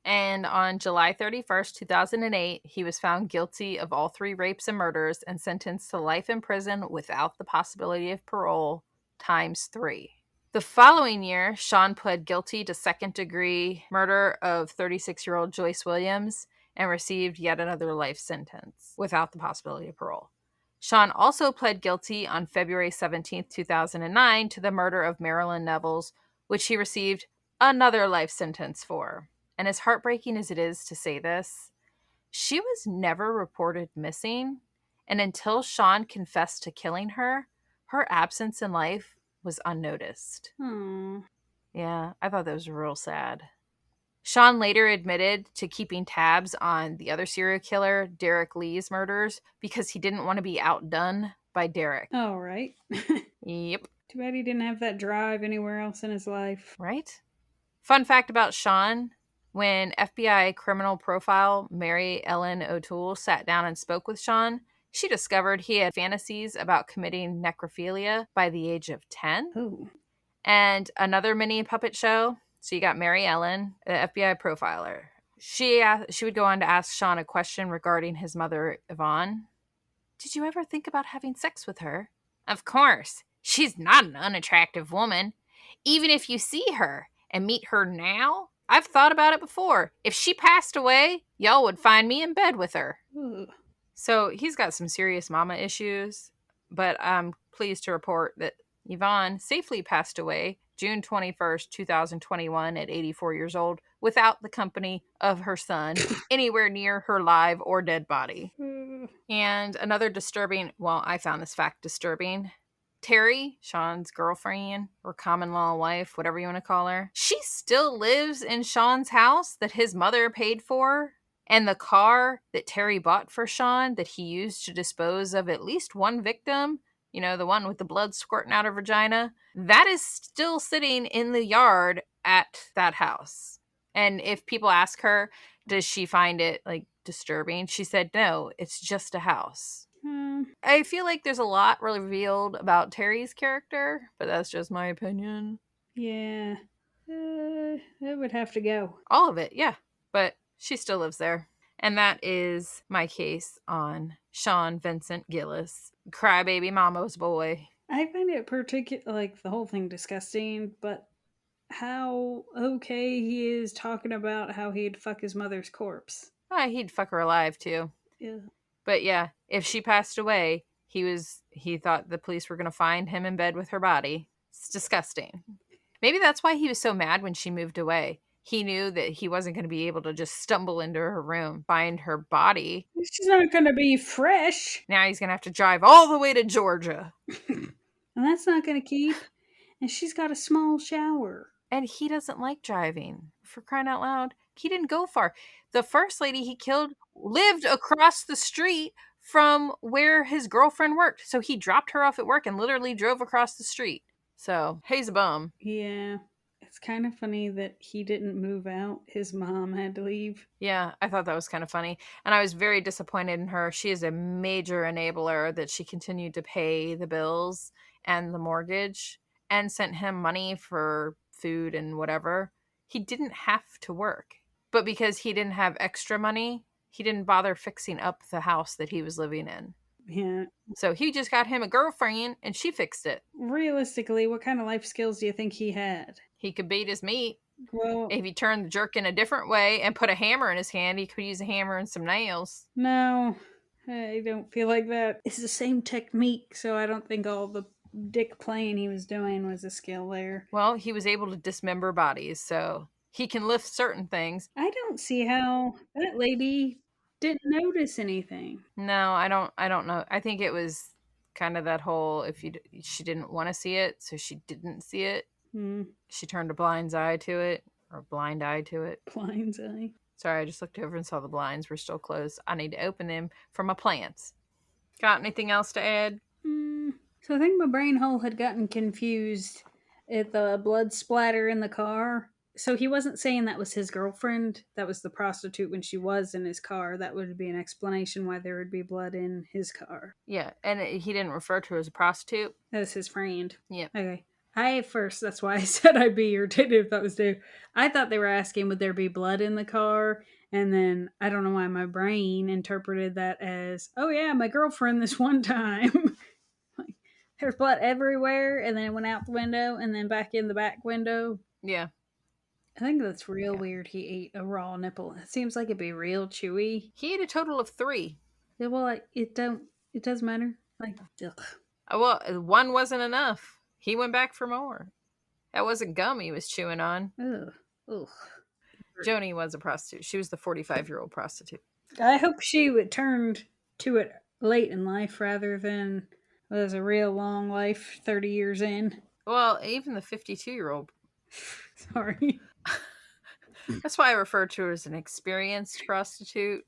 Speaker 2: And on July 31st, 2008, he was found guilty of all 3 rapes and murders and sentenced to life in prison without the possibility of parole, times 3. The following year, Sean pled guilty to second-degree murder of 36-year-old Joyce Williams and received yet another life sentence without the possibility of parole. Sean also pled guilty on February 17th, 2009 to the murder of Marilyn Nevels, which he received another life sentence for. And as heartbreaking as it is to say this, she was never reported missing. And until Sean confessed to killing her, her absence in life was unnoticed.
Speaker 1: Hmm.
Speaker 2: Yeah, I thought that was real sad. Sean later admitted to keeping tabs on the other serial killer, Derek Lee's murders, because he didn't want to be outdone by Derek.
Speaker 1: All right.
Speaker 2: Yep.
Speaker 1: Too bad he didn't have that drive anywhere else in his life.
Speaker 2: Right? Fun fact about Sean, when FBI criminal profile Mary Ellen O'Toole sat down and spoke with Sean, she discovered he had fantasies about committing necrophilia by the age of 10.
Speaker 1: Oh.
Speaker 2: And another mini puppet show. So you got Mary Ellen, the FBI profiler. She would go on to ask Sean a question regarding his mother, Yvonne. Did you ever think about having sex with her? Of course. She's not an unattractive woman. Even if you see her and meet her now, I've thought about it before. If she passed away, y'all would find me in bed with her.
Speaker 1: Ugh.
Speaker 2: So he's got some serious mama issues, but I'm pleased to report that Yvonne safely passed away June 21st, 2021 at 84 years old without the company of her son anywhere near her live or dead body. And another disturbing, well, I found this fact disturbing. Terry, Sean's girlfriend or common law wife, whatever you want to call her, she still lives in Sean's house that his mother paid for. And the car that Terry bought for Sean that he used to dispose of at least one victim, you know, the one with the blood squirting out her vagina, that is still sitting in the yard at that house. And if people ask her, does she find it like disturbing? She said, no, it's just a house. I feel like there's a lot revealed about Terry's character, but that's just my opinion.
Speaker 1: Yeah. It would have to go.
Speaker 2: All of it, yeah. But she still lives there. And that is my case on Sean Vincent Gillis, crybaby mama's boy.
Speaker 1: I find it like the whole thing disgusting, but how okay he is talking about how he'd fuck his mother's corpse.
Speaker 2: He'd fuck her alive too.
Speaker 1: Yeah.
Speaker 2: But yeah, if she passed away, he thought the police were going to find him in bed with her body. It's disgusting. Maybe that's why he was so mad when she moved away. He knew that he wasn't going to be able to just stumble into her room, find her body.
Speaker 1: She's not going to be fresh.
Speaker 2: Now he's going to have to drive all the way to Georgia.
Speaker 1: And that's not going to keep. And she's got a small shower.
Speaker 2: And he doesn't like driving. For crying out loud, he didn't go far. The first lady he killed lived across the street from where his girlfriend worked. So he dropped her off at work and literally drove across the street. So he's a bum.
Speaker 1: Yeah. It's kind of funny that he didn't move out. His mom had to leave.
Speaker 2: Yeah, I thought that was kind of funny. And I was very disappointed in her. She is a major enabler that she continued to pay the bills and the mortgage and sent him money for food and whatever. He didn't have to work. But because he didn't have extra money, he didn't bother fixing up the house that he was living in.
Speaker 1: Yeah.
Speaker 2: So he just got him a girlfriend and she fixed it.
Speaker 1: Realistically, what kind of life skills do you think he had?
Speaker 2: He could beat his meat.
Speaker 1: Well,
Speaker 2: if he turned the jerkin a different way and put a hammer in his hand, he could use a hammer and some nails.
Speaker 1: No, I don't feel like that. It's the same technique, so I don't think all the dick playing he was doing was a skill there.
Speaker 2: Well, he was able to dismember bodies, so he can lift certain things.
Speaker 1: I don't see how that lady didn't notice anything.
Speaker 2: No, I don't know. I think it was kind of that whole she didn't want to see it, so she didn't see it. She turned a blind eye to it. Blind
Speaker 1: Blind eye.
Speaker 2: Sorry, I just looked over and saw the blinds were still closed. I need to open them for my plants. Got anything else to add?
Speaker 1: So I think my brain hole had gotten confused at the blood splatter in the car. So he wasn't saying that was his girlfriend. That was the prostitute when she was in his car. That would be an explanation why there would be blood in his car.
Speaker 2: Yeah, and he didn't refer to her as a prostitute.
Speaker 1: That was his friend.
Speaker 2: Yeah.
Speaker 1: Okay. That's why I said I'd be irritated if that was due. I thought they were asking would there be blood in the car, and then I don't know why my brain interpreted that as, oh yeah, my girlfriend this one time. Like, there's blood everywhere, and then it went out the window, and then back in the back window.
Speaker 2: Yeah.
Speaker 1: I think that's real weird. He ate a raw nipple. It seems like it'd be real chewy.
Speaker 2: He ate a total of 3.
Speaker 1: Yeah, well, like, it doesn't matter. Like, ugh.
Speaker 2: Well, 1 wasn't enough. He went back for more. That wasn't gum he was chewing on.
Speaker 1: Ugh. Ugh.
Speaker 2: Joni was a prostitute. She was the 45-year-old prostitute.
Speaker 1: I hope she would turn to it late in life rather than was a real long life 30 years in.
Speaker 2: Well, even the 52-year-old.
Speaker 1: Sorry.
Speaker 2: That's why I refer to her as an experienced prostitute.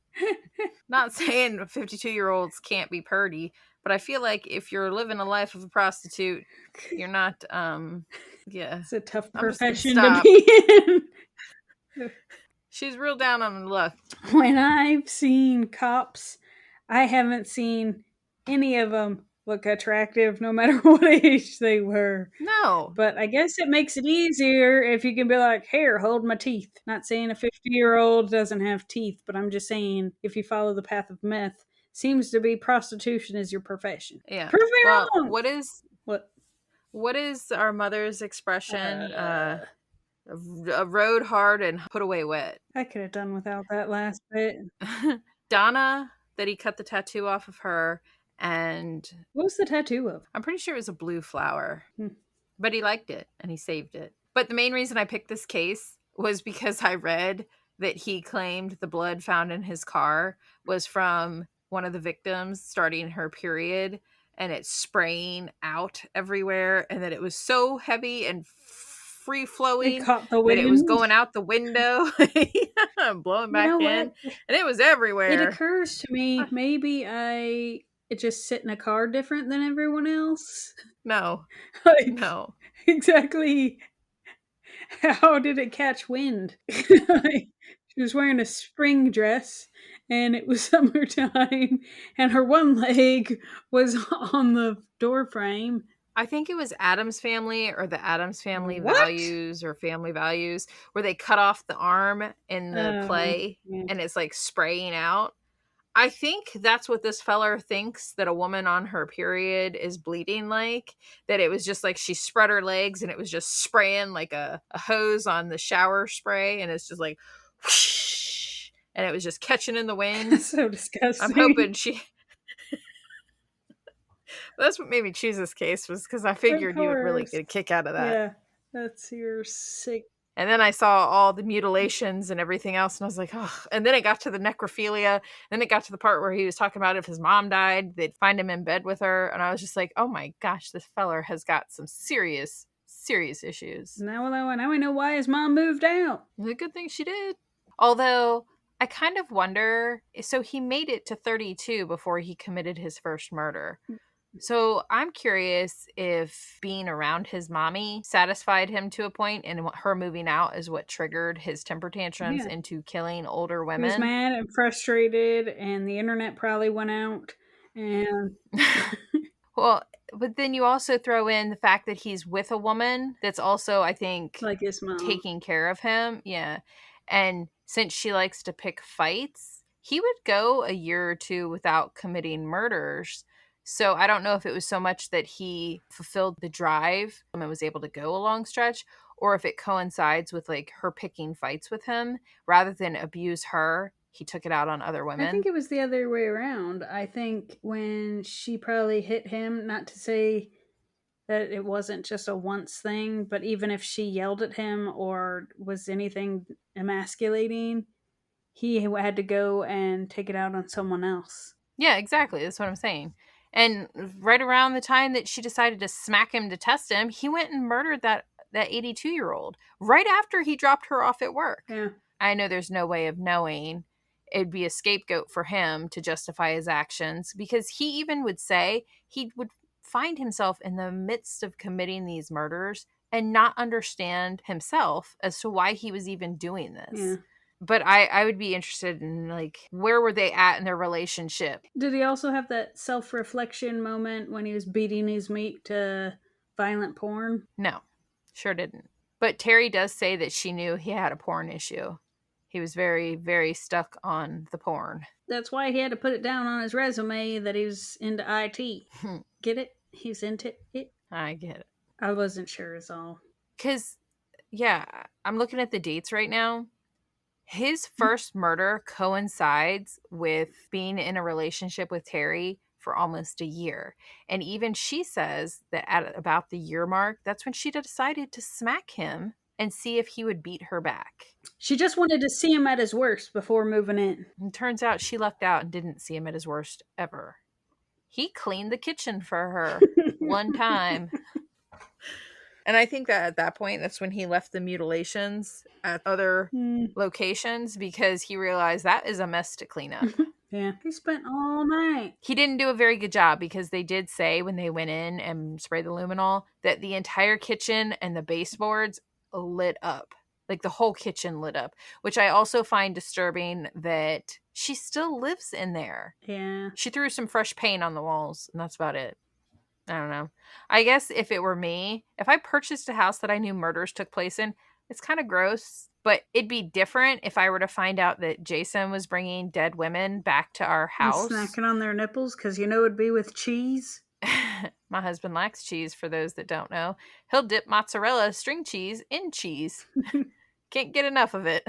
Speaker 2: Not saying 52-year-olds can't be purdy, but I feel like if you're living a life of a prostitute, you're not, yeah.
Speaker 1: It's a tough
Speaker 2: I'm just gonna
Speaker 1: profession to
Speaker 2: stop.
Speaker 1: be in.
Speaker 2: She's real down on the luck.
Speaker 1: When I've seen cops, I haven't seen any of them look attractive no matter what age they were.
Speaker 2: No.
Speaker 1: But I guess it makes it easier if you can be like, here, hold my teeth. Not saying a 50-year-old doesn't have teeth, but I'm just saying if you follow the path of myth, seems to be prostitution is your profession.
Speaker 2: Yeah.
Speaker 1: Prove me
Speaker 2: Well,
Speaker 1: wrong.
Speaker 2: what is our mother's expression? Rode hard and put away wet.
Speaker 1: I could have done without that last bit.
Speaker 2: Donna, that he cut the tattoo off of her, and
Speaker 1: What was the tattoo of?
Speaker 2: I'm pretty sure it was a blue flower.
Speaker 1: Hmm.
Speaker 2: But he liked it and he saved it. But the main reason I picked this case was because I read that he claimed the blood found in his car was from one of the victims starting her period, and it's spraying out everywhere, and that it was so heavy and free flowing
Speaker 1: It caught the
Speaker 2: that
Speaker 1: wind.
Speaker 2: it was going out the window, blowing back in, and it was everywhere.
Speaker 1: It occurs to me maybe it just sit in a car different than everyone else.
Speaker 2: No.
Speaker 1: Like,
Speaker 2: No.
Speaker 1: exactly. How did it catch wind? Like, she was wearing a spring dress and it was summertime and her one leg was on the door frame.
Speaker 2: I think it was Addams Family or the Addams Family
Speaker 1: What?
Speaker 2: Values or Family Values where they cut off the arm in the play and it's like spraying out. I think that's what this feller thinks that a woman on her period is bleeding like. That it was just like she spread her legs and it was just spraying like a hose on the shower spray, and it's just like whoosh, and it was just catching in the wind.
Speaker 1: That's so disgusting.
Speaker 2: I'm hoping she... That's what made me choose this case, was because I figured you would really get a kick out of that.
Speaker 1: Yeah, that's your sick.
Speaker 2: And then I saw all the mutilations and everything else, and I was like, oh. And then it got to the necrophilia. Then it got to the part where he was talking about if his mom died, they'd find him in bed with her. And I was just like, oh my gosh, this feller has got some serious, serious issues.
Speaker 1: Now I know why his mom moved out.
Speaker 2: It's a good thing she did. Although, I kind of wonder, so he made it to 32 before he committed his first murder. So I'm curious if being around his mommy satisfied him to a point, and her moving out is what triggered his temper tantrums into killing older women.
Speaker 1: He was mad and frustrated, and the internet probably went out. And
Speaker 2: well, but then you also throw in the fact that he's with a woman that's also, I think,
Speaker 1: like his mom,
Speaker 2: taking care of him. Yeah. And since she likes to pick fights, he would go a year or two without committing murders. So I don't know if it was so much that he fulfilled the drive and was able to go a long stretch, or if it coincides with like her picking fights with him rather than abuse her. He took it out on other women.
Speaker 1: I think it was the other way around. I think when she probably hit him, not to say that it wasn't just a once thing, but even if she yelled at him or was anything emasculating, he had to go and take it out on someone else.
Speaker 2: Yeah, exactly. That's what I'm saying. And right around the time that she decided to smack him to test him, he went and murdered that 82-year-old right after he dropped her off at work.
Speaker 1: Yeah.
Speaker 2: I know there's no way of knowing. It'd be a scapegoat for him to justify his actions, because he even would say he would find himself in the midst of committing these murders and not understand himself as to why he was even doing this.
Speaker 1: Yeah.
Speaker 2: But I would be interested in, like, where were they at in their relationship?
Speaker 1: Did he also have that self-reflection moment when he was beating his meat to violent porn?
Speaker 2: No, sure didn't. But Terry does say that she knew he had a porn issue. He was very, very stuck on the porn.
Speaker 1: That's why he had to put it down on his resume that he was into IT. Get it? He's into it.
Speaker 2: I get it.
Speaker 1: I wasn't sure is all.
Speaker 2: Because, yeah, I'm looking at the dates right now. His first murder coincides with being in a relationship with Terry for almost a year. And even she says that at about the year mark, that's when she decided to smack him and see if he would beat her back.
Speaker 1: She just wanted to see him at his worst before moving in.
Speaker 2: And turns out she lucked out and didn't see him at his worst ever. He cleaned the kitchen for her one time. And I think that at that point, that's when he left the mutilations at other locations, because he realized that is a mess to clean up.
Speaker 1: Yeah, he spent all night.
Speaker 2: He didn't do a very good job, because they did say when they went in and sprayed the luminol that the entire kitchen and the baseboards lit up. Like the whole kitchen lit up, which I also find disturbing that she still lives in there.
Speaker 1: Yeah.
Speaker 2: She threw some fresh paint on the walls, and that's about it. I don't know. I guess if it were me, if I purchased a house that I knew murders took place in, it's kind of gross, but it'd be different if I were to find out that Jason was bringing dead women back to our house.
Speaker 1: And snacking on their nipples, because you know it'd be with cheese.
Speaker 2: My husband likes cheese, for those that don't know. He'll dip mozzarella string cheese in cheese. Can't get enough of it.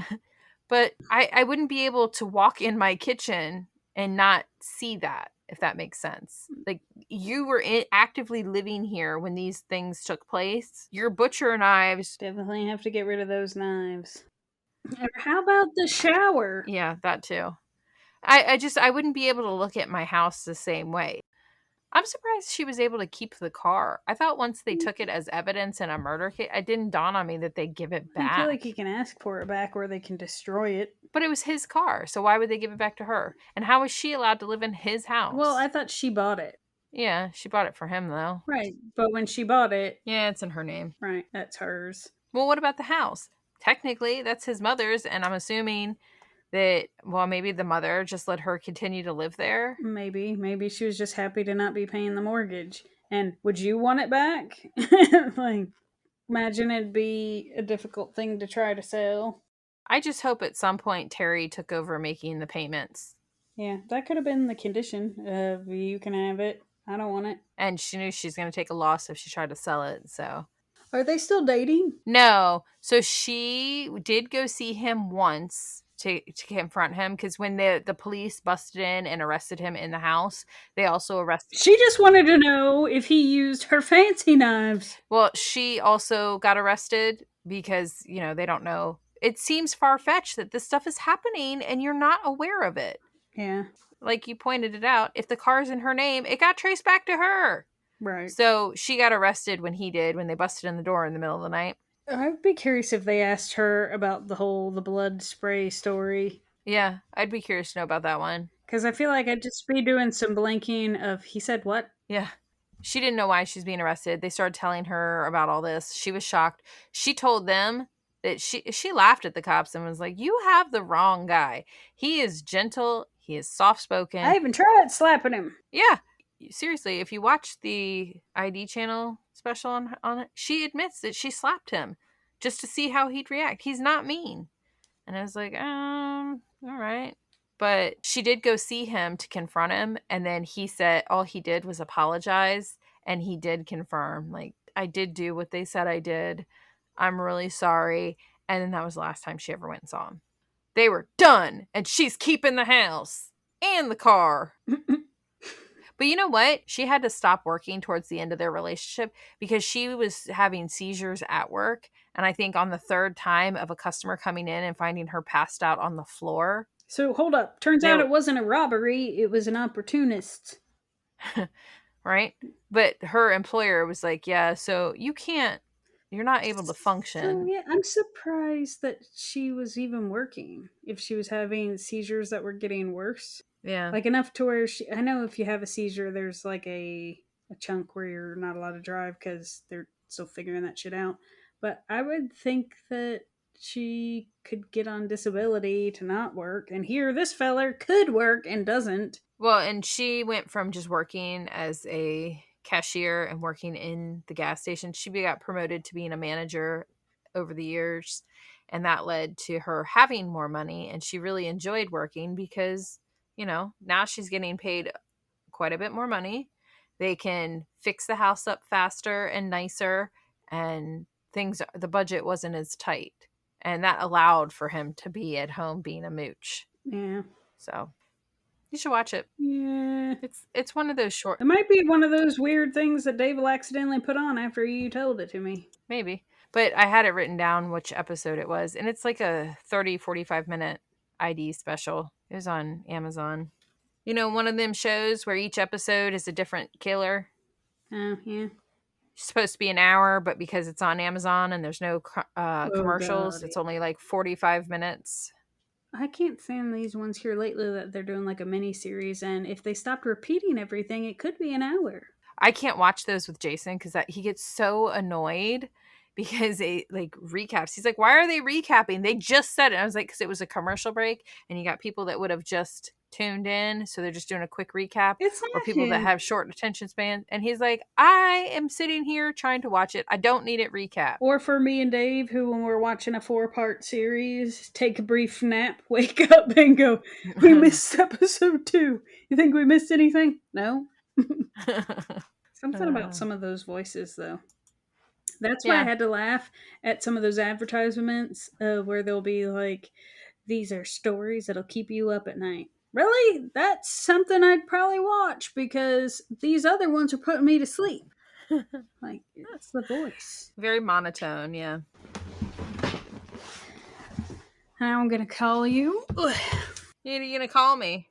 Speaker 2: But I wouldn't be able to walk in my kitchen and not see that, if that makes sense. Like, you were actively living here when these things took place. Your butcher knives.
Speaker 1: Definitely have to get rid of those knives. And how about the shower?
Speaker 2: Yeah, that too. I wouldn't be able to look at my house the same way. I'm surprised she was able to keep the car. I thought once they took it as evidence in a murder case, it didn't dawn on me that they'd give it back.
Speaker 1: I feel like you can ask for it back or they can destroy it.
Speaker 2: But it was his car, so why would they give it back to her? And how was she allowed to live in his house?
Speaker 1: Well, I thought she bought it.
Speaker 2: Yeah, she bought it for him, though.
Speaker 1: Right, but when she bought it...
Speaker 2: Yeah, it's in her name.
Speaker 1: Right, that's hers.
Speaker 2: Well, what about the house? Technically, that's his mother's, and I'm assuming that, well, maybe the mother just let her continue to live there.
Speaker 1: Maybe she was just happy to not be paying the mortgage. And would you want it back? Like, imagine it'd be a difficult thing to try to sell.
Speaker 2: I just hope at some point Terry took over making the payments.
Speaker 1: Yeah, that could have been the condition of you can have it. I don't want it.
Speaker 2: And she knew she's going to take a loss if she tried to sell it, so.
Speaker 1: Are they still dating?
Speaker 2: No. So she did go see him once to confront him, because when the police busted in and arrested him in the house, they also arrested...
Speaker 1: She just wanted to know if he used her fancy knives.
Speaker 2: Well, she also got arrested because, you know, they don't know. It seems far-fetched that this stuff is happening and you're not aware of it.
Speaker 1: Yeah.
Speaker 2: Like you pointed it out, if the car's in her name, it got traced back to her.
Speaker 1: Right.
Speaker 2: So she got arrested when they busted in the door in the middle of the night.
Speaker 1: I'd be curious if they asked her about the blood spray story.
Speaker 2: Yeah, I'd be curious to know about that one.
Speaker 1: Because I feel like I'd just be doing some blanking of, he said what?
Speaker 2: Yeah. She didn't know why she's being arrested. They started telling her about all this. She was shocked. She told them that she laughed at the cops and was like, "You have the wrong guy. He is gentle. He is soft-spoken."
Speaker 1: I even tried slapping him.
Speaker 2: Yeah. Seriously, if you watch the ID channel special on it, she admits that she slapped him just to see how he'd react. He's not mean. And I was like, all right. But she did go see him to confront him. And then he said all he did was apologize. And he did confirm, like, I did do what they said I did. I'm really sorry. And then that was the last time she ever went and saw him. They were done. And she's keeping the house and the car. But you know what? She had to stop working towards the end of their relationship because she was having seizures at work. And I think on the third time of a customer coming in and finding her passed out on the floor.
Speaker 1: So hold up. Turns out it wasn't a robbery. It was an opportunist.
Speaker 2: Right? But her employer was like, yeah, so you're not able to function.
Speaker 1: So, yeah, I'm surprised that she was even working if she was having seizures that were getting worse.
Speaker 2: Yeah.
Speaker 1: Like enough to where I know if you have a seizure, there's like a a chunk where you're not allowed to drive because they're still figuring that shit out. But I would think that she could get on disability to not work. And here, this feller could work and doesn't.
Speaker 2: Well, and she went from just working as a cashier and working in the gas station. She got promoted to being a manager over the years. And that led to her having more money. And she really enjoyed working because, now she's getting paid quite a bit more money. They can fix the house up faster and nicer, and the budget wasn't as tight. And that allowed for him to be at home being a mooch.
Speaker 1: Yeah.
Speaker 2: So you should watch it.
Speaker 1: Yeah.
Speaker 2: It's one of those short.
Speaker 1: It might be one of those weird things that Dave will accidentally put on after you told it to me.
Speaker 2: Maybe. But I had it written down which episode it was. And it's like a 30, 45-minute ID special. It was on Amazon. One of them shows where each episode is a different killer.
Speaker 1: Oh, yeah.
Speaker 2: It's supposed to be an hour, but because it's on Amazon and there's no commercials,
Speaker 1: God,
Speaker 2: it's only like 45 minutes.
Speaker 1: I can't stand these ones here lately that they're doing like a mini series, and if they stopped repeating everything, it could be an hour.
Speaker 2: I can't watch those with Jason because he gets so annoyed because they like recaps. He's like, why are they recapping? They just said it. I was like, because it was a commercial break and you got people that would have just tuned in. So they're just doing a quick recap.
Speaker 1: It's
Speaker 2: Or
Speaker 1: not
Speaker 2: people that
Speaker 1: him.
Speaker 2: have short attention span. And he's like, I am sitting here trying to watch it. I don't need it recapped.
Speaker 1: Or for me and Dave, who when we're watching a 4-part series, take a brief nap, wake up and go, we missed episode 2. You think we missed anything? No. Something about some of those voices, though. That's why I had to laugh at some of those advertisements where they'll be like, these are stories that'll keep you up at night. Really? That's something I'd probably watch because these other ones are putting me to sleep. Like, it's the voice.
Speaker 2: Very monotone, yeah.
Speaker 1: Now I'm going to call you.
Speaker 2: You're going to call me.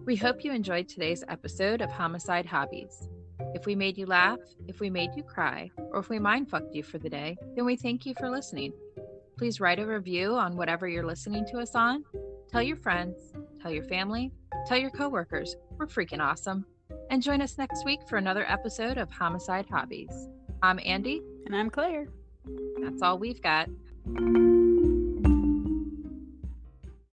Speaker 2: We hope you enjoyed today's episode of Homicide Hobbies. If we made you laugh, if we made you cry, or if we mind-fucked you for the day, then we thank you for listening. Please write a review on whatever you're listening to us on. Tell your friends, tell your family, tell your coworkers. We're freaking awesome. And join us next week for another episode of Homicide Hobbies. I'm Andy.
Speaker 1: And I'm Claire.
Speaker 2: That's all we've got.